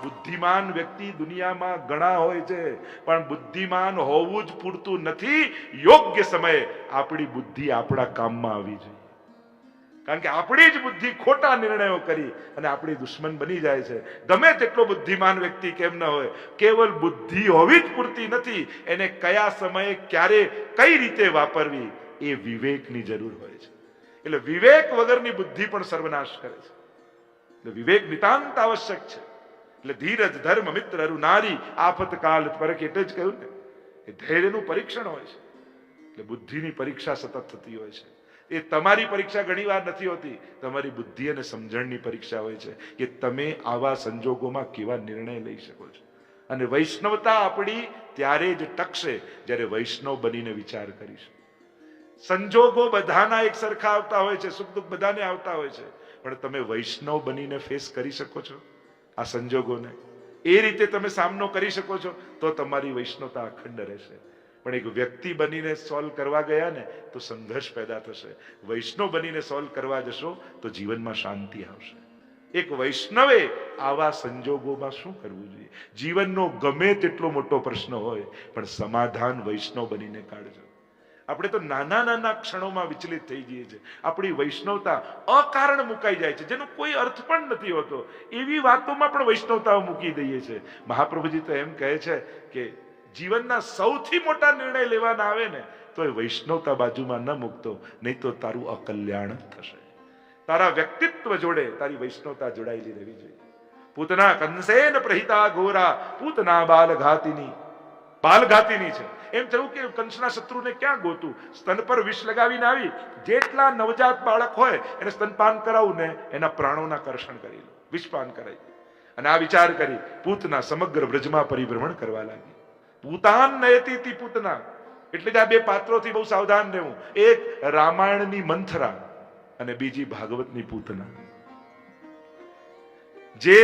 બુદ્ધિમાન વ્યક્તિ દુનિયામાં ઘણા હોય છે, પણ બુદ્ધિમાન હોવું જ પૂરતું નથી. યોગ્ય સમયે આપણી બુદ્ધિ આપણા કામમાં આવી જોઈએ. કારણ કે આપણી જ બુદ્ધિ ખોટા નિર્ણયો કરી અને આપણી દુશ્મન બની જાય છે. ગમે તેટલો બુદ્ધિમાન વ્યક્તિ કેમ ન હોય, કેવલ બુદ્ધિ હોવી જ પૂરતી નથી. એને કયા સમયે ક્યારે કઈ રીતે વાપરવી એ વિવેકની જરૂર હોય છે. એટલે વિવેક વગરની બુદ્ધિ પણ સર્વનાશ કરે છે. એટલે વિવેક નિતાંત આવશ્યક છે. એટલે ધીરજ ધર્મ મિત્ર અરુ નારી આફત કાલ પરખ, એટલે જ કહ્યું ને એ ધૈર્યનું પરીક્ષણ હોય છે. એટલે બુદ્ધિની પરીક્ષા સતત થતી હોય છે. એ તમારી પરીક્ષા ઘણી વાર નથી હોતી, તમારી બુદ્ધિ અને સમજણની પરીક્ષા હોય છે કે તમે આવા સંજોગોમાં કેવા નિર્ણય લઈ શકો છો. અને વૈષ્ણવતા આપણી ત્યારે જ ટકશે જ્યારે વૈષ્ણવ બનીને વિચાર કરીશું. સંજોગો બધાના એક સરખા આવતા હોય છે, સુખ દુઃખ બધાને આવતા હોય છે, પણ તમે વૈષ્ણવ બનીને ફેસ કરી શકો છો આ સંજોગોને? એ રીતે તમે સામનો કરી શકો છો તો તમારી વૈષ્ણવતા અખંડ રહેશે. પણ એક વ્યક્તિ બનીને સોલ્વ કરવા ગયા ને તો સંઘર્ષ પેદા થશે. વૈષ્ણવ બનીને સોલ્વ કરવા જશો તો જીવનમાં શાંતિ આવશે. એક વૈષ્ણવે આવા સંજોગોમાં શું કરવું જોઈએ? જીવનનો ગમે તેટલો મોટો પ્રશ્ન હોય પણ સમાધાન વૈષ્ણવ બનીને કાઢજો. આપણે તો નાના નાના ક્ષણોમાં વિચલિત થઈ જઈએ છીએ. આપણી વૈષ્ણવતા અકારણ મુકાઈ જાય છે, જેનો કોઈ અર્થ પણ નથી હોતો. એવી વાતોમાં પણ વૈષ્ણવતાઓ મૂકી દઈએ છીએ. મહાપ્રભુજી તો એમ કહે છે કે જીવનના સૌથી મોટા નિર્ણય લેવાના આવે ને તો એ વૈષ્ણવતા બાજુમાં ન મૂકતો, નહીં તો તારું અકલ્યાણ થશે. તારા વ્યક્તિત્વ જોડે તારી વૈષ્ણવતા જોડાયેલી રહેવી જોઈએ. પૂતના કંસેન પ્રહિતા ઘોરા, પૂતના બાલઘાતીની છે. એમ થયું કે કંસના શત્રુને ક્યાં ગોતું? સ્તન પર વિષ લગાવીને આવી. જેટલા નવજાત બાળક હોય એને સ્તનપાન કરાવું ને એના પ્રાણોના કર્ષણ કરી લો, વિષપાન કરાવી. અને આ વિચાર કરી પૂતના સમગ્ર વ્રજમાં પરિભ્રમણ કરવા લાગી. પૂતાન નયતી પૂતના, એટલે જ આ બે પાત્રોથી બહુ સાવધાન રહેવું. એક રામાયણની મંથરા અને બીજી ભાગવતની પૂતના. જે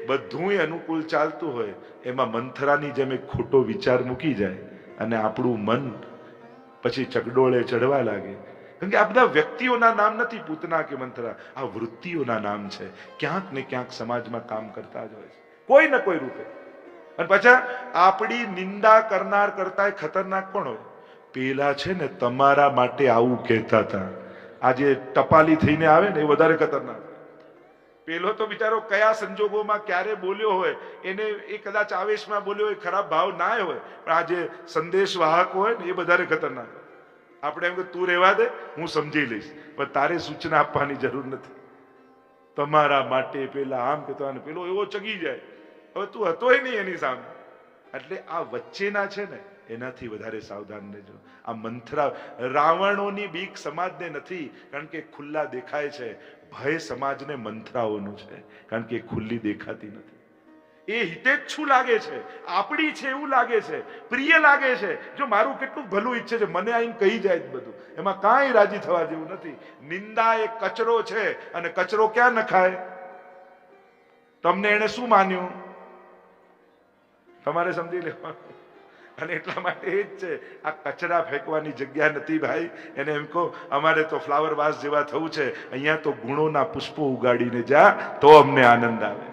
બધું અનુકૂળ ચાલતું હોય એમાં મંથરાની જેમ એક ખોટો વિચાર મૂકી જાય અને આપણું મન પછી ચકડોળે ચડવા લાગે. કારણ કે આ બધા વ્યક્તિઓના નામ નથી, પૂતના કે મંથરા, આ વૃત્તિઓના નામ છે. ક્યાંક ને ક્યાંક સમાજમાં કામ કરતા જ હોય છે, કોઈ ને કોઈ રૂપે. અને પછી આપણી નિંદા કરનાર કરતા ખતરનાક કોણ હોય? પેલા છે ને તમારા માટે આવું કહેતા હતા, આજે ટપાલી થઈને આવે ને એ વધારે ખતરનાક. પેલો તો બિચારો કયા સંજોગોમાં ક્યારે બોલ્યો હોય, એને એ કદાચ આવેશમાં બોલ્યો હોય, ખરાબ ભાવ ના હોય, પણ આજે સંદેશ વાહક હોય ને એ વધારે ખતરનાક. આપણે એમ કે તું રહેવા દે, હું સમજી લઈશ, પણ તારે સૂચના આપવાની જરૂર નથી. તમારા માટે પેલા આમ કહેતો, પેલો એવો ચગી જાય, હવે તું હતોય નહીં એની સામે. એટલે આ વચ્ચેના છે ને એનાથી વધારે સાવધાન રહેજો. આ મંથરા, રાવણોની બીક સમાજને નથી, કારણ કે ખુલ્લા દેખાય છે. ભય સમાજને મંથરાઓનું છે, કારણ કે ખુલ્લી દેખાતી નથી. એ હિતેચ્છુ લાગે છે, આપણી છે એવું લાગે છે, પ્રિય લાગે છે. જો મારું કેટલું ભલું ઈચ્છે છે, મને આઈને કહી જાય બધું, એમાં કાંઈ રાજી થવા જેવું નથી. નિંદા એ કચરો છે, અને કચરો ક્યાં નખાય? તમને એને શું માન્યું તમારે સમજી લેવાનું. અને એટલા માટે એ જ છે, આ કચરા ફેંકવાની જગ્યા નથી ભાઈ. એને એમ કહો અમારે તો ફ્લાવર વાસ જેવા થવું છે, અહીંયા તો ગુણોના પુષ્પો ઉગાડીને જા તો અમને આનંદ આવે.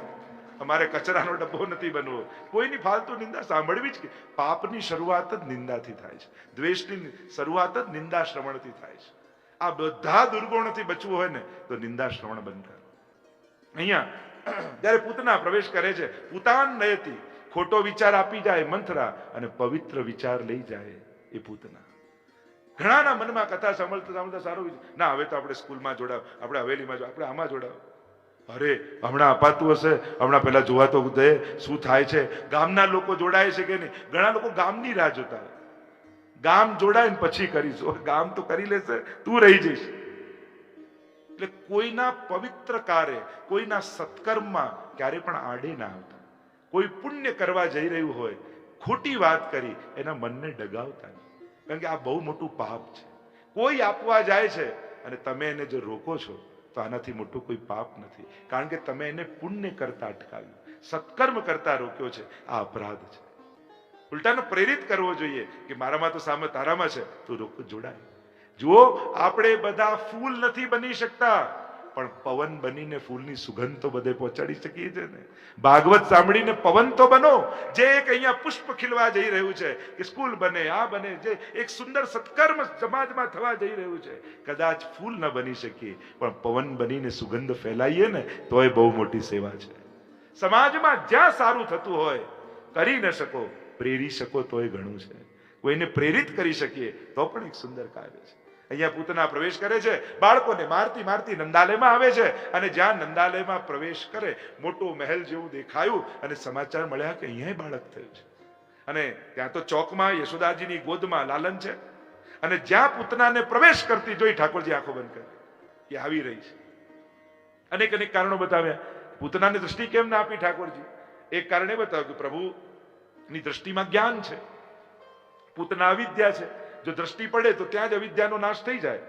અમારે કચરાનો ડબ્બો નથી બનવો. કોઈની ફાલતુ નિંદા સાંભળવી જ કે પાપની શરૂઆત જ નિંદાથી થાય છે. દ્વેષની શરૂઆત જ નિંદા શ્રવણથી થાય છે. આ બધા દુર્ગુણોથી બચવું હોય ને તો નિંદા શ્રવણ બંધ કરો. અહીંયા જયારે પૂતના પ્રવેશ કરે છે, પૂતાન નયતી, ખોટો વિચાર આપી જાય મંથરા અને પવિત્ર વિચાર લઈ જાય એ પૂતના. ઘણાના મનમાં કથા સાંભળતા સાંભળતા સારું ના, હવે તો આપણે સ્કૂલમાં જોડાવ, આપણે હવેલીમાં જોડાવ, આપણે આમાં જોડાવ. અરે હમણાં અપાતું હશે, હમણાં પેલા જોવા તો દે શું થાય છે. ગામના લોકો જોડાય છે કે નહીં? ઘણા લોકો ગામની રાહ જોતા હોય, ગામ જોડાય ને પછી કરીશું. ગામ તો કરી લેશે, તું રહી જઈશ. એટલે કોઈના પવિત્ર કાર્ય, કોઈના સત્કર્મમાં ક્યારે પણ આડે ના આવતા. કોઈ પુણ્ય કરવા જઈ રહ્યું હોય, ખોટી વાત કરી એના મનને ડગાવતા નહીં, કારણ કે આ બહુ મોટું પાપ છે. કોઈ આપવા જાય છે અને તમે એને જો રોકો છો તો આનાથી મોટું કોઈ પાપ નથી, કારણ કે તમે એને પુણ્ય કરતા અટકાવ્યું, સત્કર્મ કરતા રોક્યો છે. આ અપરાધ છે. ઉલટાનો પ્રેરિત કરવો જોઈએ કે મારામાં તો સામે તારામાં છે, તું રોક, જોડાય. જુઓ, આપણે બધા ફૂલ નથી બની શકતા, પણ પવન બનીને ફૂલની સુગંધ તો બધે પહોંચાડી શકીએ છે ને. ભાગવત સાંભળીને પવન તો બનો. જે એક અહીંયા પુષ્પ ખીલવા જઈ રહ્યું છે કે સ્કૂલ બને, આ બને, જે એક સુંદર સત્કર્મ સમાજમાં થવા જઈ રહ્યું છે, કદાચ ફૂલ ન બની શકીએ પણ પવન બનીને સુગંધ ફેલાઈએ ને તોય બહુ મોટી સેવા છે. સમાજમાં જ્યાં સારું થતું હોય કરી ન શકો, પ્રેરી શકો તોય ઘણું છે. કોઈને પ્રેરિત કરી શકીએ તો પણ એક સુંદર કાર્ય છે. અહીંયા પૂતના પ્રવેશ કરે છે, બાળકોને મારતી મારતી નંદાલયમાં આવે છે, અને જ્યાં નંદાલયમાં પ્રવેશ કરે મોટો મહેલ જેવું દેખાયું અને સમાચાર મળ્યા કે અહીંયા બાળક થયું છે. અને ત્યાં તો ચોકમાં યશોદાજીની ગોદમાં લાલન છે, અને જ્યાં પૂતનાને પ્રવેશ કરતી જોઈ ઠાકોરજી આંખો બંધ કરી કે આવી રહી છે. અનેક અનેક કારણો બતાવ્યા. પૂતનાને દ્રષ્ટિ કેમ ના આપી ઠાકોરજી? એક કારણ એ બતાવ્યું કે પ્રભુની દ્રષ્ટિમાં જ્ઞાન છે, પૂતના અવિદ્યા છે. જો દ્રષ્ટિ પડે તો ત્યાં જ અવિદ્યાનો નાશ થઈ જાય,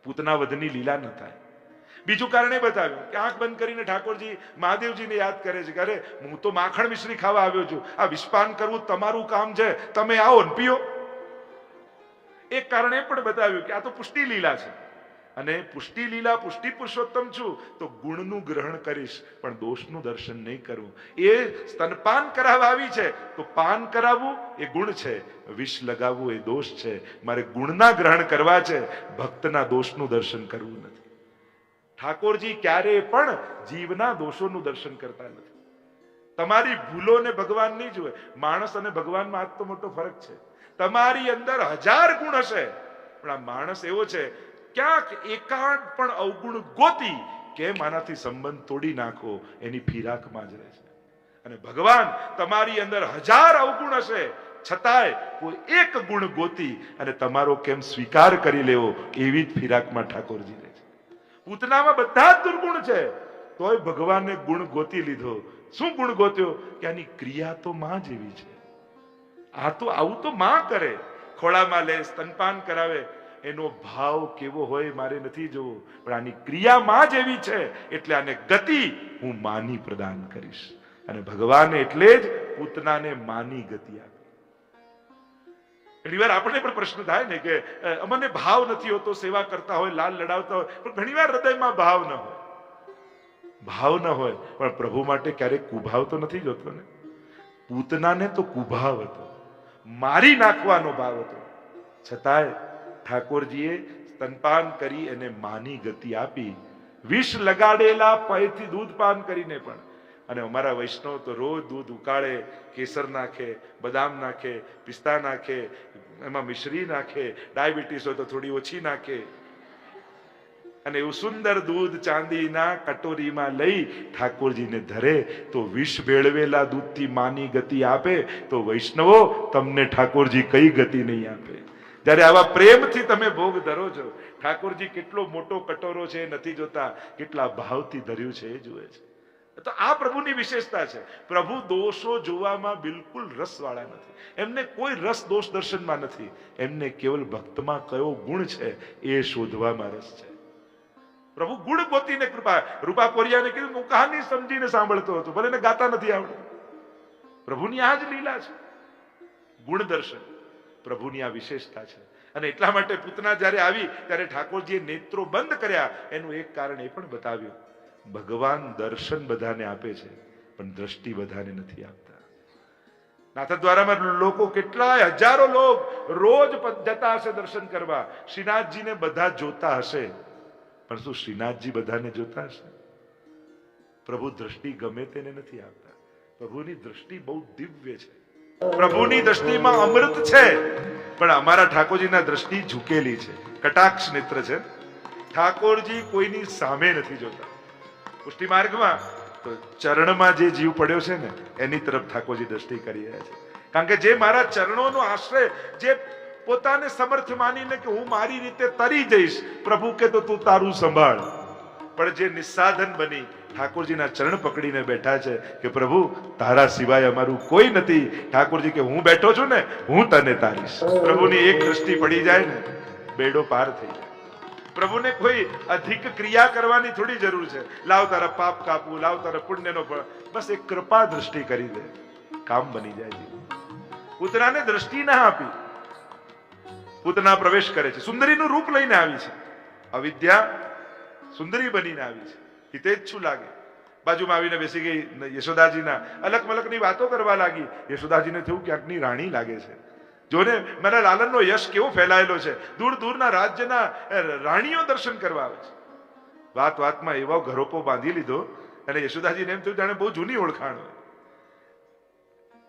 પૂતના વધની લીલા ન થાય. બીજું કારણ એ બતાવ્યું કે આંખ બંધ કરીને ઠાકોરજી મહાદેવજીને યાદ કરે છે કે અરે હું તો માખણ મિશ્રી ખાવા આવ્યો છું, આ વિસ્પાન કરવું તમારું કામ છે, તમે આવો ને પીઓ. એક કારણ એ પણ બતાવ્યું કે આ તો પુષ્ટિ લીલા છે, અને પુષ્ટિ લીલા, પુષ્ટિ પુરુષોત્તમ છું તો ગુણનું ગ્રહણ કરીશ પણ દોષનું દર્શન નહીં કરવું. એ સ્તનપાન કરાવવા આવી છે તો પાન કરાવવું એ ગુણ છે, વિષ લગાવવું એ દોષ છે. મારે ગુણના ગ્રહણ કરવા છે, ભક્તના દોષનું દર્શન કરવું નથી. ઠાકોરજી ક્યારેય પણ જીવના દોષોનું દર્શન કરતા નથી. તમારી ભૂલોને ભગવાન નહીં જુએ. માણસ અને ભગવાનમાં આજ તો મોટો ફરક છે. તમારી અંદર 1000 ગુણ હશે પણ આ માણસ એવો છે ક્યાંક એકાંત પણ અવગુણ ગોતી કેમ આનાથી સંબંધ તોડી નાખો એની ફિરાકમાં જ રહે છે. અને ભગવાન તમારી અંદર 1000 અવગુણ હશે છતાંય કોઈ એક ગુણ ગોતી અને તમારો કેમ સ્વીકાર કરી લેવો એવી જ ફિરાકમાં ઠાકોરજી રહે છે. પૂતનામાં બધા જ દુર્ગુણ છે તોય ભગવાને ગુણ ગોતી લીધો. શું ગુણ ગોત્યો? કે આની ક્રિયા તો માં જેવી છે. આ તો આવું તો માં કરે, ખોળામાં લે, સ્તનપાન કરાવે, એનો ભાવ કેવો હોય મારે નથી જોવો, પણ આની ક્રિયા માં જેવી છે એટલે આને ગતિ હું માની પ્રદાન કરીશ. અને ભગવાને એટલે જ પૂતનાને માની ગતિ આપી. ઘણીવાર આપણે પણ પ્રશ્ન થાય ને કે અમને ભાવ નથી હોતો, સેવા કરતા હોય, લાલ લડાવતા હોય, પણ ઘણીવાર હૃદયમાં ભાવ ન હોય. ભાવ ન હોય પણ પ્રભુ માટે ક્યારેક કુભાવ તો નથી જોતો ને. પૂતનાને તો કુભાવ હતો, મારી નાખવાનો ભાવ હતો, છતાંય ઠાકોરજીએ સ્તનપાન કરી એને માની ગતિ આપી. વિષ લગાડેલા પયથી દૂધ પાન કરીને પણ. અને અમારા વૈષ્ણવ તો રોજ દૂધ ઉકાળે, કેસર નાખે, બદામ નાખે, પિસ્તા નાખે, એમાં મિશ્રી નાખે, ડાયાબિટીસ હોય તો થોડી ઓછી નાખે, અને એવું સુંદર દૂધ ચાંદીના કટોરીમાં લઈ ઠાકોરજીને ધરે. તો વિષ ભેળવેલા દૂધથી માની ગતિ આપે તો વૈષ્ણવો તમને ઠાકોરજી કઈ ગતિ નહીં આપે. જ્યારે આવા પ્રેમથી તમે ભોગ ધરો છો, ઠાકોરજી કેટલો મોટો કટોરો છે એ નથી જોતા, કેટલા ભાવથી ધર્યું છે એ જુએ છે. તો આ પ્રભુની વિશેષતા છે. પ્રભુ દોષો જોવામાં બિલકુલ રસવાળા નથી. એમને કોઈ રસ દોષ દર્શનમાં નથી. એમને કેવલ ભક્તમાં કયો ગુણ છે એ શોધવામાં રસ છે. પ્રભુ ગુણ ગોતીને કૃપા. રૂપા પોરિયાને કીધું હું કહાની સમજીને સાંભળતો હતો, ભલે એને ગાતા નથી આવડતું. પ્રભુની આ જ લીલા છે, ગુણ દર્શન. પ્રભુની આ વિશેષતા છે. અને એટલા માટે પૂતના જ્યારે આવી ત્યારે ઠાકોરજીએ નેત્રો બંધ કર્યા. એનું એક કારણ એ પણ બતાવ્યું, ભગવાન દર્શન બધાને આપે છે પણ દ્રષ્ટિ બધાને નથી આપતા. નાથદ્વારામાં લોકો કેટલાય હજારો લોક રોજ જતા હશે દર્શન કરવા. શ્રીનાથજીને બધા જોતા હશે પણ શું શ્રીનાથજી બધાને જોતા હશે? પ્રભુ દ્રષ્ટિ ગમે તેને નથી આપતા. પ્રભુની દ્રષ્ટિ બહુ દિવ્ય છે. પ્રભુની દ્રષ્ટિમાં અમૃત છે પણ અમારા ઠાકોરજીના દ્રષ્ટિ ઝૂકેલી છે, કટાક્ષ નેત્ર છે. ઠાકોરજી કોઈની સામે નથી જોતા. પુષ્ટિ માર્ગમાં તો ચરણમાં જે જીવ પડ્યો છે ને એની તરફ ઠાકોરજી દ્રષ્ટિ કરી રહ્યા છે. કારણ કે જે મારા ચરણોનો આશ્રય, જે પોતાને સમર્થ માનીને કે હું મારી રીતે તરી જઈશ, પ્રભુ કે તો તું તારું સંભાળ, પણ જે નિસ્સાધન બની ઠાકોરજીના ચરણ પકડીને બેઠા છે કે પ્રભુ તારા સિવાય અમારું કોઈ નથી. ઠાકોરજી કે હું બેઠો છું ને, હું તને તારીશ. પ્રભુની એક દ્રષ્ટિ પડી જાય ને બેડો પાર થઈ જાય. પ્રભુને કોઈ અધિક ક્રિયા કરવાની થોડી જરૂર છે. લાવ તારા પાપ કાપવું, લાવ તારા પુણ્યનો ફળ, બસ એક કૃપા દ્રષ્ટિ કરી દે, કામ બની જાય. પૂતનાને દ્રષ્ટિ ના આપી. પૂતના પ્રવેશ કરે છે, સુંદરીનું રૂપ લઈને આવી છે. અવિદ્યા સુંદરી બનીને આવી છે. હિતે જ શું લાગે? બાજુમાં આવીને બેસી ગઈ યશોદાજીના અલક મલકની વાતો કરવા લાગી. યશોદાજીને થયું ક્યાંકની રાણી લાગે છે. જોને મારા લાલનનો યશ કેવો ફેલાયેલો છે. દૂર દૂરના રાજ્યના રાણીઓ દર્શન કરવા આવે છે. વાત વાતમાં એવો ઘરોપો બાંધી લીધો અને યશોદાજીને એમ થયું જાણે બહુ જૂની ઓળખાણ હોય.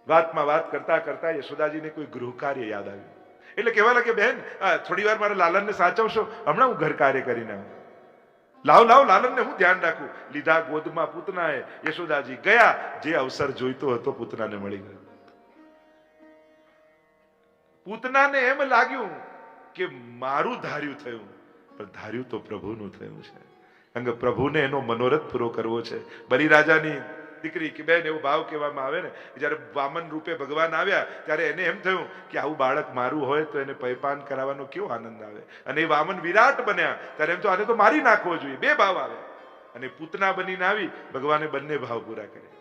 વાતમાં વાત કરતા કરતા યશોદાજીને કોઈ ગૃહ કાર્ય યાદ આવ્યું. એટલે કહેવા લાગે, બેન થોડી વાર મારા લાલનને સાચવશો, હમણાં હું ઘર કાર્ય કરીને આવું. લાવ લાવ, લાલનને હું ધ્યાન રાખું. લીધા ગોદમાં પૂતનાએ. યશોદાજી ગયા. જે અવસર જોઈતો હતો પૂતનાને મળી ગયો. પૂતનાને એમ લાગ્યું કે મારું ધાર્યું થયું, પણ ધાર્યું તો પ્રભુનું થયું છે. કારણ કે પ્રભુને એનો મનોરથ પૂરો કરવો છે. બલિરાજાની દીકરી કે બેન એવો ભાવ કહેવામાં આવે ને, જયારે વામન રૂપે ભગવાન આવ્યા ત્યારે એને એમ થયું કે આવું બાળક મારું હોય તો એને પૈપાન કરાવવાનો કેવો આનંદ આવે. અને એ વામન વિરાટ બન્યા ત્યારે એમ તો આને તો મારી નાખવો જોઈએ. બે ભાવ આવે. અને પૂતના બનીને આવી ભગવાને બંને ભાવ પૂરા કર્યા.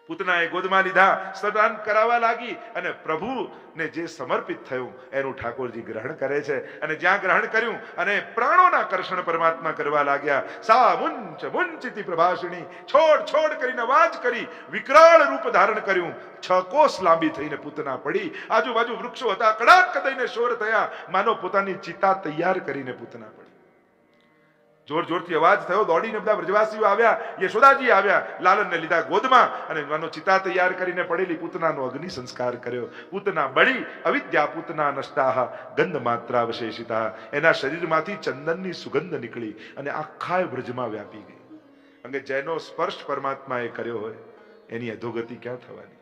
પૂતનાએ ગોદમાં લીધા, સ્તન કરાવવા લાગી અને પ્રભુને જે સમર્પિત થયું એનું ઠાકોરજી ગ્રહણ કરે છે. અને જ્યાં ગ્રહણ કર્યું અને પ્રાણોના કર્ષણ પરમાત્મા કરવા લાગ્યા. સા મુંચ મુંચિતિ પ્રભાષિણી, છોડ છોડ કરીને અવાજ કરી વિકરાળ રૂપ ધારણ કર્યું. 6 કોસ લાંબી થઈને પૂતના પડી. આજુબાજુ વૃક્ષો હતા, કડાક દઈને શોર થયા. માનો પોતાની ચિતા તૈયાર કરીને પૂતના પડી. જોર જોરથી અવાજ થયો. દોડીને બધા વ્રજવાસીઓ આવ્યા. યશોદાજી આવ્યા. લાલનને લીધા ગોદમાં અને માનો ચિતા તૈયાર કરીને પડેલી પૂતનાનો અગ્નિ સંસ્કાર કર્યો. પૂતના બળી. અવિદ્યા પૂતના નષ્ટાહ ગંધ માત્રાવશેષિતા. એના શરીરમાંથી ચંદનની સુગંધ નીકળી અને આખા વ્રજમાં વ્યાપી ગઈ. કારણ કે જેનો સ્પર્શ પરમાત્માએ કર્યો હોય એની અધોગતિ ક્યાં થવાની?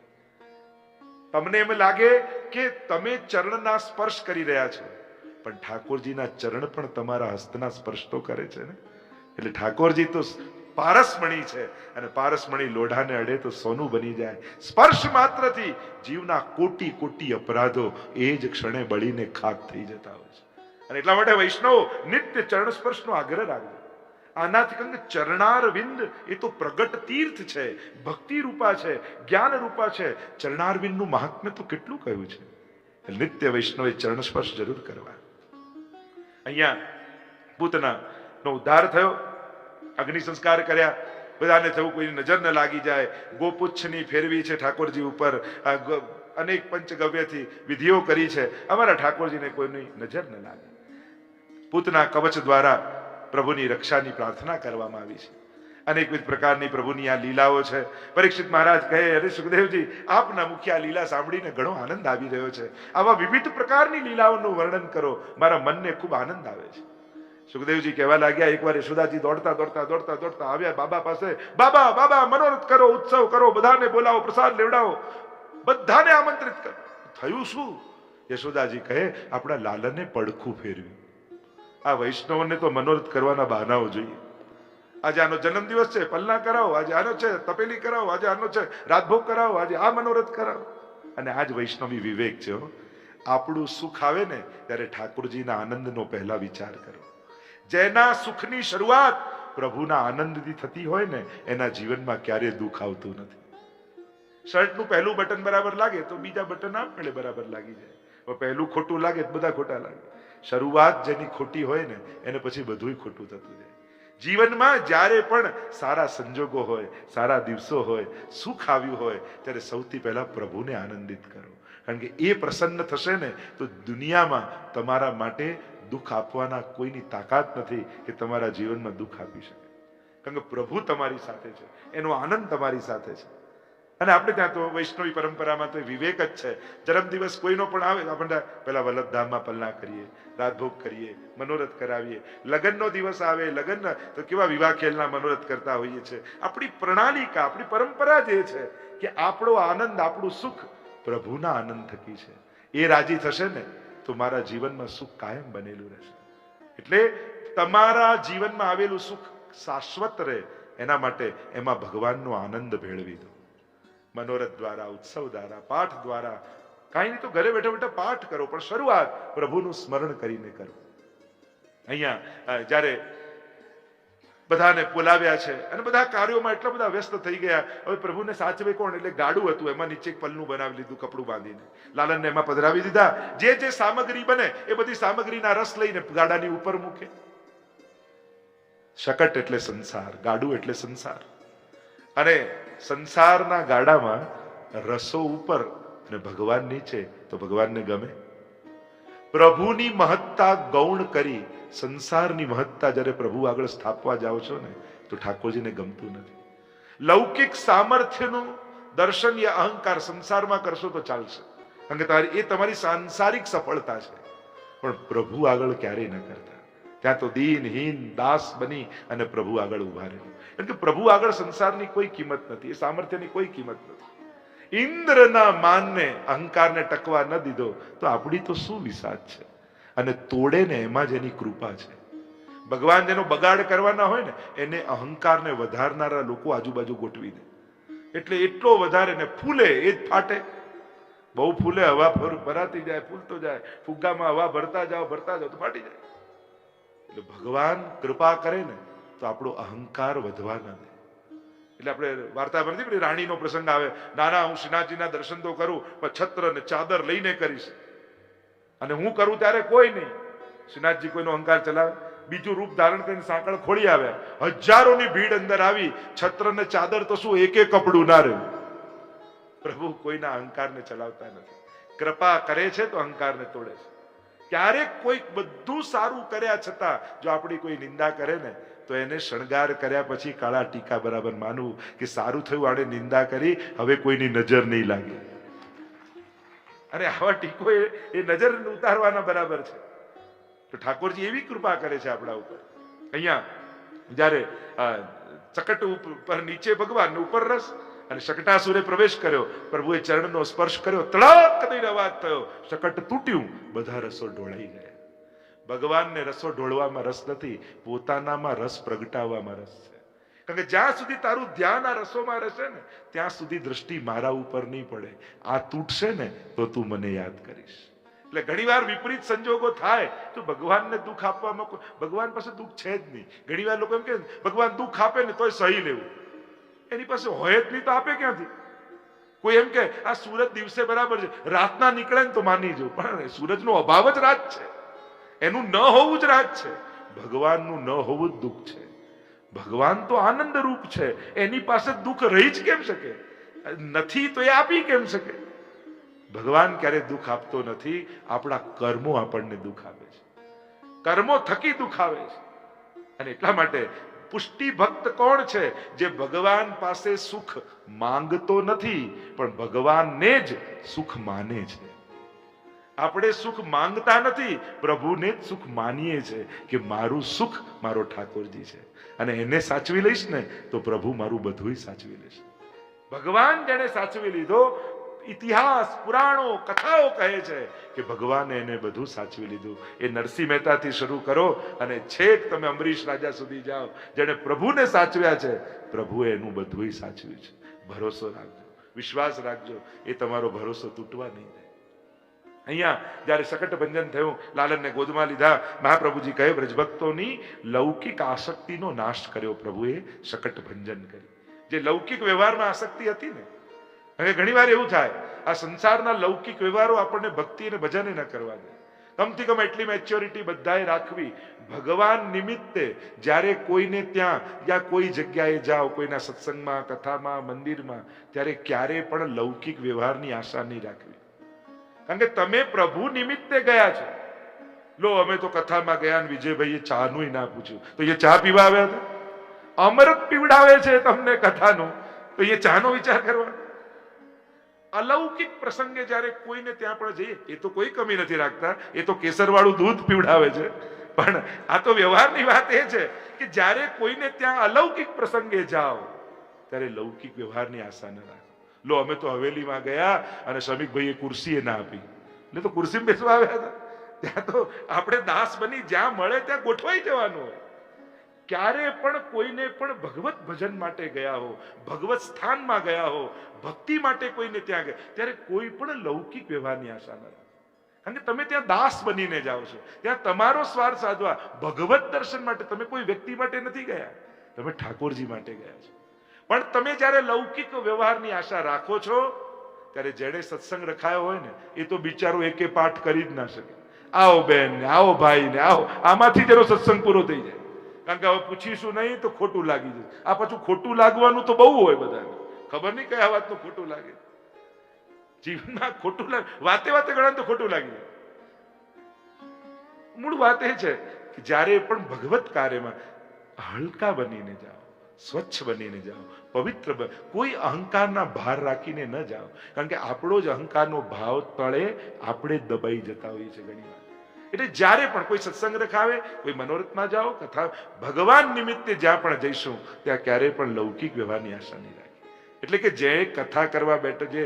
તમને એમ લાગે કે તમે ચરણના સ્પર્શ કરી રહ્યા છો, પણ ઠાકોરજીના ચરણ પણ તમારા હસ્તના સ્પર્શ તો કરે છે ને. એટલે ઠાકોરજી તો પારસમણી છે અને પારસમણી લોઢાને અડે તો સોનું બની જાય. સ્પર્શ માત્રથી જીવના કોટી કોટી અપરાધો એ જ ક્ષણે બળીને ખાક થઈ જતા હોય છે. અને એટલા માટે વૈષ્ણવ નિત્ય ચરણ સ્પર્શનો આગ્રહ રાખજો. આનાથી કારણ કે ચરણારવિંદ એ તો પ્રગટ તીર્થ છે, ભક્તિ રૂપા છે, જ્ઞાન રૂપા છે. ચરણારવિંદનું મહાત્મ્ય તો કેટલું કહ્યું છે. નિત્ય વૈષ્ણવે ચરણ સ્પર્શ જરૂર કરવા. અહીંયા પૂતના નો ઉદ્ધાર થયો. અગ્નિ સંસ્કાર કર્યા. બધાને થયું કોઈ નજર ન લાગી જાય. ગોપુચ્છની ફેરવી છે ઠાકોરજી ઉપર. અનેક પંચગવ્યથી વિધિઓ કરી છે. અમારા ઠાકોરજીને કોઈની નજર ન લાગે. પૂતના કવચ દ્વારા પ્રભુની રક્ષાની પ્રાર્થના કરવામાં આવી છે. અનેકવિધ પ્રકારની પ્રભુની આ લીલાઓ છે. પરીક્ષિત મહારાજ કહે, અરે સુખદેવજી, આપના મુખ્ય આ લીલા સાંભળીને ઘણો આનંદ આવી રહ્યો છે. આવા વિવિધ પ્રકારની લીલાઓનું વર્ણન કરો, મારા મનને ખૂબ આનંદ આવે છે. સુખદેવજી કહેવા લાગ્યા, એકવાર યશોદાજી દોડતા દોડતા દોડતા દોડતા આવ્યા બાબા પાસે. બાબા બાબા, મનોરથ કરો, ઉત્સવ કરો, બધાને બોલાવો, પ્રસાદ લેવડાવો, બધાને આમંત્રિત કરો. થયું શું? યશોદાજી કહે, આપણા લાલને પડખું ફેરવ્યું. આ વૈષ્ણવને તો મનોરથ કરવાના બહાનાઓ જોઈએ. આજે આનો જન્મદિવસ છે, પલના કરાવો. આજે આનો છે, તપેલી કરાવો. આજે આનો છે, રાતભોગ કરાવો. આજે આ મનોરથ કરાવો. અને આજ વૈષ્ણવી વિવેક છે. આપણું સુખ આવે ને ત્યારે ઠાકોરજીના આનંદનો પહેલા વિચાર કરો. જેના સુખની શરૂઆત પ્રભુના આનંદથી થતી હોય ને એના જીવનમાં ક્યારેય દુઃખ આવતું નથી. શર્ટનું પહેલું બટન બરાબર લાગે તો બીજા બટન આપમેળે બરાબર લાગી જાય. પહેલું ખોટું લાગે તો બધા ખોટા લાગે. શરૂઆત જેની ખોટી હોય ને એને પછી બધું ખોટું થતું જાય. જીવનમાં જ્યારે પણ સારા સંજોગો હોય, સારા દિવસો હોય, સુખ આવ્યું હોય ત્યારે સૌથી પહેલા પ્રભુને આનંદિત કરો. કારણ કે એ પ્રસન્ન થશે ને તો દુનિયામાં તમારા માટે દુઃખ આપવાના કોઈની તાકાત નથી કે તમારા જીવનમાં દુઃખ આપી શકે. કારણ કે પ્રભુ તમારી સાથે છે, એનો આનંદ તમારી સાથે છે. અને આપણે ત્યાં તો વૈષ્ણવી પરંપરામાં તો વિવેક જ છે. જન્મદિવસ કોઈનો પણ આવે આપણે પેલા વલ્લભધામમાં પલના કરીએ, રાતભોગ કરીએ, મનોરથ કરાવીએ. લગ્નનો દિવસ આવે, લગ્ન તો કેવા વિવાહ ખેલના મનોરથ કરતા હોઈએ છીએ. આપણી પ્રણાલિકા, આપણી પરંપરા જે છે કે આપણો આનંદ, આપણું સુખ પ્રભુના આનંદ થકી છે. એ રાજી થશે ને તો મારા જીવનમાં સુખ કાયમ બનેલું રહેશે. એટલે તમારા જીવનમાં આવેલું સુખ શાશ્વત રહે એના માટે એમાં ભગવાનનો આનંદ ભેળવી દો. મનોરથ દ્વારા, ઉત્સવ દ્વારા, પાઠ દ્વારા. કાંઈ નહીં તો ઘરે બેઠા બેઠા પાઠ કરો, પણ શરૂઆત પ્રભુનું સ્મરણ કરીને કરો. અહીંયા જ્યારે બધાને બોલાવ્યા છે અને બધા કાર્યોમાં એટલા બધા વ્યસ્ત થઈ ગયા. હવે પ્રભુને સાચવે કોણ? એટલે ગાડું હતું, એમાં નીચે એક પલ્લું બનાવી લીધું કપડું બાંધીને. લાલનને એમાં પધરાવી દીધા. જે જે સામગ્રી બને એ બધી સામગ્રીના રસ લઈને ગાડાની ઉપર મૂકે. શકટ એટલે સંસાર, ગાડું એટલે સંસાર. અને સંસારના ગાડામાં રસો ઉપર અને ભગવાન નીચે, તો ભગવાનને ગમે? પ્રભુની મહત્તા ગૌણ કરી સંસારની મહત્તા જ્યારે પ્રભુ આગળ સ્થાપવા જાઓ છો ને, તો ઠાકોરજીને ગમતું નથી. લૌકિક સામર્થ્યનું દર્શન યા અહંકાર સંસારમાં કરશો તો ચાલશે, કારણ કે એ તમારી સાંસારિક સફળતા છે, પણ પ્રભુ આગળ ક્યારેય ન કરતા. ત્યાં તો દીનહીન દાસ બની અને પ્રભુ આગળ ઉભા રહ્યો, કારણ કે પ્રભુ આગળ સંસારની કોઈ કિંમત નથી, એ સામર્થ્યની કોઈ કિંમત નથી. ઇન્દ્રના માનને અહંકારને ટકવા ન દીધો તો આપણી તો શું વિસાદ છે. અને તોડે ને એમાં જ એની કૃપા છે. ભગવાન જેનો બગાડ કરવાના હોય ને, એને અહંકારને વધારનારા લોકો આજુબાજુ ગોઠવી દે, એટલે એટલો વધારે ને ફૂલે એ જ ફાટે. બહુ ફૂલે, હવા ભરાતી જાય, ફૂલતો જાય, ફુગ્ગામાં હવા ભરતા જાઓ તો ફાટી જાય. એટલે ભગવાન કૃપા કરે ને તો આપણો અહંકાર વધવા ન દે. એટલે આપણે વાર્તા બનતી પેલી રાણીનો પ્રસંગ આવે, નાના હું શ્રીનાથજીના દર્શન તો કરું પણ છત્ર ને ચાદર લઈને કરીશ, અને હું કરું ત્યારે કોઈ નહીં. શ્રીનાથજી કોઈનો અહંકાર ચલાવે? બીજું રૂપ ધારણ કરીને સાંકળ ખોલી આવ્યા, હજારોની ભીડ અંદર આવી, છત્ર ને ચાદર તો શું એક કપડું ના રહ્યું. પ્રભુ કોઈના અહંકારને ચલાવતા નથી, કૃપા કરે છે તો અહંકારને તોડે છે. ક્યારેક કોઈક બધું સારું કર્યા છતાં જો આપણી કોઈ નિંદા કરે ને, તો એને શણગાર કર્યા પછી કાળા ટીકા બરાબર માનવું કે સારું થયું, આને નિંદા કરી, હવે કોઈની નજર નહીં લાગે. અને આવા ટીકો એ નજર ઉતારવાના બરાબર છે. તો ઠાકોરજી એવી કૃપા કરે છે આપણા ઉપર. અહીંયા જયારે ચકટ ઉપર નીચે ભગવાન ઉપર રસ, અને શકટાસુરે પ્રવેશ કર્યો, પ્રભુએ ચરણનો સ્પર્શ કર્યો, તડક દઈને અવાજ થયો, શકટ તૂટ્યું, બધા રસો ઢોળાઈ ગયા. ભગવાનને રસો ઢોળવામાં રસ નથી, પોતાનામાં રસ પ્રગટાવવામાં રસ છે. કારણ કે જ્યાં સુધી તારું ધ્યાન આ રસોમાં રહેશે ને, ત્યાં સુધી દ્રષ્ટિ મારા ઉપર નહીં પડે. આ તૂટશે ને તો તું મને યાદ કરીશ. એટલે ઘણીવાર વિપરીત સંજોગો થાય તો ભગવાનને દુઃખ આપવામાં, ભગવાન પાસે દુઃખ છે જ નહીં. ઘણીવાર લોકો એમ કે ભગવાન દુઃખ આપે ને તોય સહી લેવું, એની પાસે હોય જ નહીં તો આપે ક્યાંથી? કોઈ એમ કે આ સૂરજ દિવસે બરાબર છે, રાતના નીકળે ને તો માની જવું, પણ સૂરજનો અભાવ જ રાત છે, એનું ન હોવું જ રાત છે. ભગવાનનું ન હોવું જ દુઃખ છે. ભગવાન તો આનંદ રૂપ છે, એની પાસે દુઃખ રહી જ કેમ શકે? નથી તો એ આપી કેમ શકે? ભગવાન ક્યારે દુઃખ આપતો નથી, આપણા કર્મો આપણને દુઃખ આપે છે, કર્મો થકી દુઃખ આવે છે. અને એટલા માટે પુષ્ટિ ભક્ત કોણ છે? જે ભગવાન પાસે સુખ માંગતો નથી, પણ ભગવાનને જ સુખ માને છે. આપણે સુખ માંગતા નથી, પ્રભુને જ સુખ માનીએ છીએ કે મારું સુખ મારો ઠાકોરજી છે, અને એને સાચવી લઈશ ને તો પ્રભુ મારું બધું સાચવી લેશે. ભગવાન જેને સાચવી લીધો, ઇતિહાસ પુરાણો કથાઓ કહે છે કે ભગવાને એને બધું સાચવી લીધું. એ નરસિંહ મહેતાથી શરૂ કરો અને છેક તમે અંબરીશ રાજા સુધી જાઓ, જેને પ્રભુને સાચવ્યા છે, પ્રભુએ એનું બધું સાચવ્યું છે. ભરોસો રાખજો, વિશ્વાસ રાખજો, એ તમારો ભરોસો તૂટવા નહીં દે. અહીંયા જયારે શકટ ભંજન થયું, લાલનને ગોદમાં લીધા, મહાપ્રભુજી કહે વ્રજભક્તોની લૌકિક આસક્તિનો નાશ કર્યો પ્રભુએ શકટ ભંજન કરી. જે લૌકિક વ્યવહારમાં આસક્તિ હતી ને, હવે ઘણી વાર એવું થાય, આ સંસારના લૌકિક વ્યવહારો આપણને ભક્તિ અને ભજન ન કરવા દે. કમથી કમ એટલી મેચ્યોરિટી બધાએ રાખવી, ભગવાન નિમિત્તે જ્યારે કોઈને ત્યાં યા કોઈ જગ્યાએ જાઓ, કોઈના સત્સંગમાં, કથામાં, મંદિરમાં, ત્યારે ક્યારે પણ લૌકિક વ્યવહારની આશા નહીં રાખવી. કારણ કે તમે પ્રભુ નિમિત્તે ગયા છો. લો અમે તો કથામાં ગયા અને વિજયભાઈએ ચાનું ના પૂછ્યું, તો એ ચા પીવા આવ્યા હતા? અમૃત પીવડાવે છે તમને કથાનું, તો એ ચાનો વિચાર કરવાનો. અલૌકિક પ્રસંગે જ્યારે કોઈને ત્યાં પણ જઈએ, એ તો કોઈ કમી નથી રાખતા, એ તો કેસરવાળું દૂધ પીવડાવે છે, પણ આ તો વ્યવહારની વાત એ છે કે જ્યારે કોઈને ત્યાં અલૌકિક પ્રસંગે જાઓ, ત્યારે લૌકિક વ્યવહારની આશા ન રાખો. લો અમે તો હવેલીમાં ગયા અને શ્રમિકભાઈએ ખુરશી ના આપી, એટલે તો ખુરશીમાં બેસવા આવ્યા હતા. ત્યાં તો આપણે દાસ બની જ્યાં મળે ત્યાં ગોઠવાઈ જવાનું હોય. ક્યારે પણ કોઈને પણ ભગવત ભજન માટે ગયા હો, ભગવત સ્થાનમાં ગયા હો, ભક્તિ માટે કોઈને ત્યાં ગયા, ત્યારે કોઈ પણ લૌકિક વ્યવહારની આશા ન રાખો. કારણ કે તમે ત્યાં દાસ બનીને જાઓ છો, ત્યાં તમારો સ્વાર્થ સાધવા, ભગવત દર્શન માટે તમે કોઈ વ્યક્તિ માટે નથી ગયા, તમે ઠાકોરજી માટે ગયા છો. પણ તમે જ્યારે લૌકિક વ્યવહારની આશા રાખો છો, ત્યારે જેને સત્સંગ રખાયો હોય ને, એ તો બિચારો એકે પાઠ કરી જ ના શકે. આવો બેન ને, આવો ભાઈ ને, આવો, આમાંથી જેનો સત્સંગ પૂરો થઈ જાય. કારણ કે હવે પૂછીશું નહીં તો ખોટું લાગી જશે. આ પાછું ખોટું લાગવાનું તો બહુ હોય બધાને, ખબર નહીં કયા વાતનું ખોટું લાગે. જીવનમાં ખોટું લાગે, વાતે વાતે ઘણા તો ખોટું લાગી જાય. મૂળ વાત એ છે કે જ્યારે પણ ભગવત કાર્યમાં હલકા બનીને જાઓ, સ્વચ્છ બનીને જાઓ, પવિત્ર કોઈ અહંકારના ભાર રાખીને ન જાઓ. કારણ કે આપણો જ અહંકારનો ભાવ તળે આપણે દબાઈ જતા હોઈએ છીએ ઘણી વાર. એટલે જ્યારે પણ કોઈ સત્સંગ રખાવે, કોઈ મનોરથમાં જાઓ, કથા ભગવાન નિમિત્તે જ્યાં પણ જઈશું ત્યાં ક્યારેય પણ લૌકિક વ્યવહારની આશા નહીં રાખી. એટલે કે જે કથા કરવા બેઠો, જે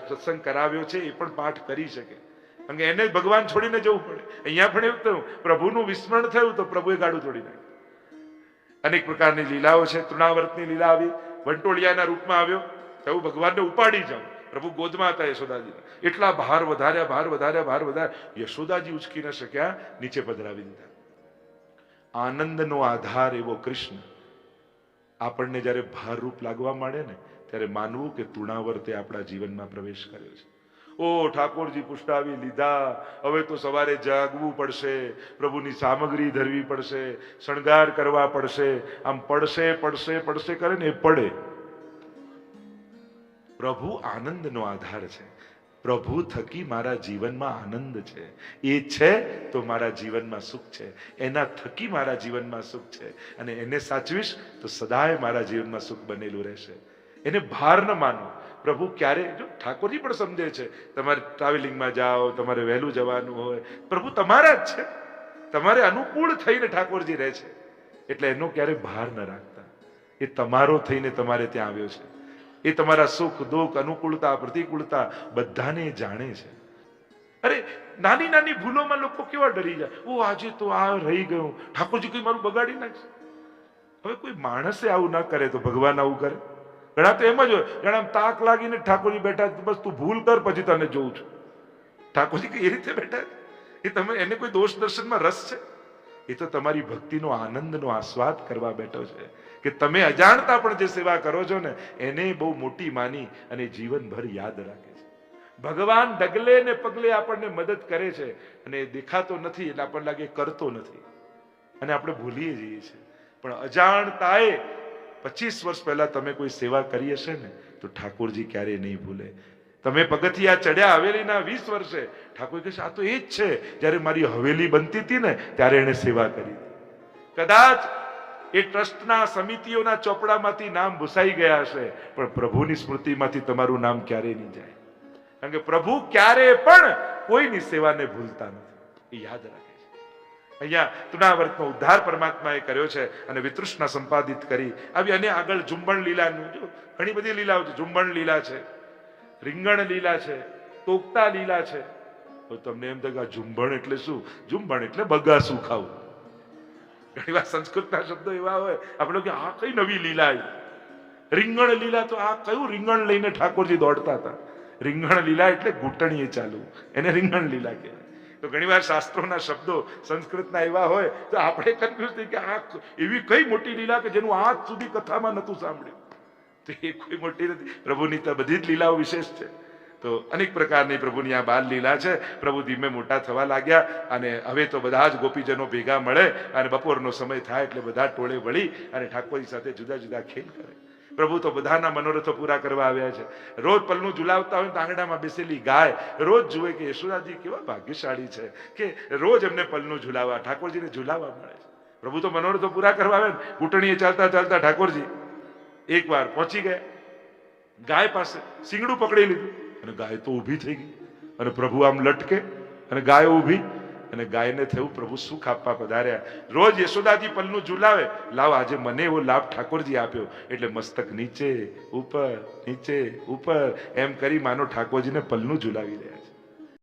સત્સંગ કરાવ્યો છે એ પણ પાઠ કરી શકે. કારણ કે એને ભગવાન છોડીને જવું પડે. અહીંયા પણ એવું થયું, પ્રભુનું વિસ્મરણ થયું તો પ્રભુએ ગાડું તોડી નાખ્યું. અનેક પ્રકારની લીલાઓ છે. તૃણાવર્તની લીલા આવી, વંટોળિયાના રૂપમાં આવ્યો, તો ભગવાનને ઉપાડી જાવ. પ્રભુ ગોદમાં હતા યશોદાજીના. એટલા ભાર વધાર્યા. યશોદાજી ઉચકી ન શક્યા, નીચે પધરાવી દીધા. આનંદનો આધાર એવો કૃષ્ણ આપણને જયારે ભારરૂપ લાગવા માંડે ને, ત્યારે માનવું કે તૃણાવર્તે આપણા જીવનમાં પ્રવેશ કર્યો છે. ઓ ઠાકોરજી પુષ્ટાવી લીધા, હવે તો સવારે જાગવું પડશે, પ્રભુની સામગ્રી ધરવી પડશે, શણગાર કરવા પડશે. આમ પડશે કરે ને એ પડે. પ્રભુ આનંદનો આધાર છે. પ્રભુ થકી મારા જીવનમાં આનંદ છે. એ છે તો મારા જીવનમાં સુખ છે. એના થકી મારા જીવનમાં સુખ છે. અને એને સાચવીશ તો સદાય મારા જીવનમાં સુખ બનેલું રહેશે. એને ભાર ન માનો. પ્રભુ ક્યારે, જો ઠાકોરજી પણ સમજે છે, તમારે ટ્રાવેલિંગમાં જાઓ, તમારે વહેલું જવાનું હોય, પ્રભુ તમારા જ છે. તમારે અનુકૂળ થઈને ઠાકોરજી રહે છે. એટલે એનો ક્યારે ભાર ન રાખતા. એ તમારો થઈને તમારે ત્યાં આવ્યો છે. એ તમારા સુખ દુઃખ, અનુકૂળતા પ્રતિકૂળતા બધાને જાણે છે. અરે નાની નાની ભૂલોમાં લોકો કેવા ડરી જાય. ઓ આજે તો આ રહી ગયું, ઠાકોરજી કઈ મારું બગાડી નાખશે. હવે કોઈ માણસે આવું ના કરે તો ભગવાન આવું કરે? ઘણા તો એમ જ હોય, ઘણા તાક લાગીને ઠાકોરજી બેઠા, બસ તું ભૂલ કર પછી તને જોઉં છું. ઠાકોરજી કઈ રીતે બેઠા? એ તમે એને કોઈ દોષ દર્શનમાં રસ છે? એ તો તમારી ભક્તિનો આનંદનો આસ્વાદ કરવા બેઠો છે. કે તમે અજાણતા પણ જે સેવા કરો છો ને, એને બહુ મોટી માની અને જીવનભર યાદ રાખે છે. ભગવાન ડગલે ને પગલે આપણને મદદ કરે છે, અને દેખાતો નથી એટલે આપણને લાગે કરતો નથી, અને આપણે ભૂલીએ જઈએ છીએ. પણ અજાણતાએ 25 વર્ષ પહેલા તમે કોઈ સેવા કરી હશે ને, તો ઠાકોરજી ક્યારેય નહીં ભૂલે. તમે પગથિયા ચડ્યા હવેલીના 20 વર્ષે, ઠાકોર કહેશે આ તો એ જ છે, જ્યારે મારી હવેલી બનતી હતી ને ત્યારે એને સેવા કરી. કદાચ એ ટ્રસ્ટના સમિતિઓના ચોપડામાંથી નામ ભૂસાઈ ગયા હશે, પણ પ્રભુની સ્મૃતિમાંથી તમારું નામ ક્યારેય નહીં જાય. કારણ કે પ્રભુ ક્યારે પણ કોઈની સેવાને ભૂલતા નથી, એ યાદ રાખે છે. અહીંયા તૃણાવર્તનો ઉદ્ધાર પરમાત્માએ કર્યો છે અને વિતૃષ્ણા સંપાદિત કરી આવી. અને આગળ ઝુંબણ લીલાનું જો ઘણી બધી લીલાઓ છે. ઝુંબણ લીલા છે, રીંગણ લીલા છે, તોકતા લીલા છે. તો તમને એમ થાય કે ઝુંબણ એટલે શું? ઝુંબણ એટલે બગાસું ખાવું. ઘણી વાર સંસ્કૃતના શબ્દો એવા હોય, આપણે કે આ કઈ નવી લીલા આવી. રીંગણ લીલા, તો આ કયું રીંગણ લઈને ઠાકોરજી દોડતા હતા? રીંગણ લીલા એટલે ઘૂંટણીએ ચાલુ, એને રીંગણ લીલા કહેવાય. તો ઘણી વાર શાસ્ત્રોના શબ્દો સંસ્કૃતના એવા હોય તો આપણે કન્ફ્યુઝ થઈ કે આ એવી કઈ મોટી લીલા કે જેનું આજ સુધી કથામાં નતું સાંભળ્યું. તો એ કોઈ મોટી નથી. પ્રભુની તો બધી જ લીલાઓ વિશેષ છે. તો અનેક પ્રકારની પ્રભુની આ બાલ લીલા છે. પ્રભુ ધીમે મોટા થવા લાગ્યા, અને હવે તો બધા જ ગોપીજનો ભેગા મળે, અને બપોરનો સમય થાય એટલે બધા ટોળે વળી અને ઠાકોરજી સાથે જુદા જુદા ખેલ કરે. પ્રભુ તો બધાના મનોરથો પૂરા કરવા આવ્યા છે. રોજ પલનું ઝુલાવતા હોય તો આંગણામાં બેસેલી ગાય રોજ જુએ કે યશોદાજી કેવા ભાગ્યશાળી છે કે રોજ એમને પલનું ઝુલાવવા, ઠાકોરજીને ઝુલાવવા મળે છે. પ્રભુ તો મનોરથો પૂરા કરવા આવે ને, ઘૂંટણીએ ચાલતા ચાલતા ઠાકોરજી એકવાર પહોંચી ગયા ગાય પાસે, શીંગડું પકડી લીધું અને ગાય તો ઊભી થઈ ગઈ. અને પ્રભુ આમ લટકે અને ગાય ઊભી, અને ગાયને થયું પ્રભુ સુખ આપવા પધાર્યા. રોજ યશોદાજી પલનું ઝુલાવે, લાવ આજે મને એવો લાભ ઠાકોરજી આપ્યો, એટલે મસ્તક નીચે ઉપર એમ કરી માનો ઠાકોરજીને પલનું ઝુલાવી રહ્યા છે.